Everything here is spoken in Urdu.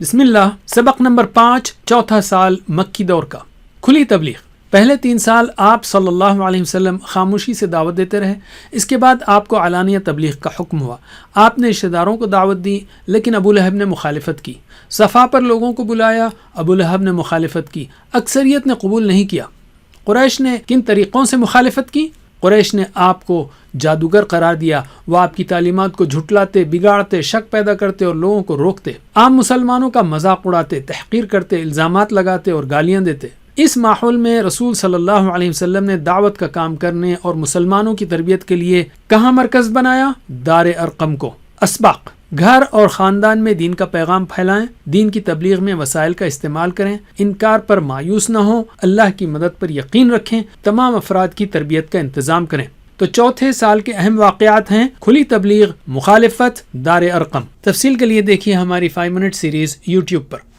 بسم اللہ. سبق نمبر 5، چوتھا سال مکی دور کا. کھلی تبلیغ. پہلے 3 سال آپ صلی اللہ علیہ وسلم خاموشی سے دعوت دیتے رہے. اس کے بعد آپ کو علانیہ تبلیغ کا حکم ہوا. آپ نے رشتہ داروں کو دعوت دی، لیکن ابو لہب نے مخالفت کی. صفا پر لوگوں کو بلایا، ابو لہب نے مخالفت کی. اکثریت نے قبول نہیں کیا. قریش نے کن طریقوں سے مخالفت کی؟ قریش نے آپ کو جادوگر قرار دیا. وہ آپ کی تعلیمات کو جھٹلاتے، بگاڑتے، شک پیدا کرتے اور لوگوں کو روکتے. عام مسلمانوں کا مذاق اڑاتے، تحقیر کرتے، الزامات لگاتے اور گالیاں دیتے. اس ماحول میں رسول صلی اللہ علیہ وسلم نے دعوت کا کام کرنے اور مسلمانوں کی تربیت کے لیے کہاں مرکز بنایا؟ دار ارقم کو. اسباق: گھر اور خاندان میں دین کا پیغام پھیلائیں، دین کی تبلیغ میں وسائل کا استعمال کریں، انکار پر مایوس نہ ہوں، اللہ کی مدد پر یقین رکھیں، تمام افراد کی تربیت کا انتظام کریں. تو چوتھے سال کے اہم واقعات ہیں کھلی تبلیغ، مخالفت، دار ارقم. تفصیل کے لیے دیکھیے ہماری 5 منٹ سیریز یوٹیوب پر.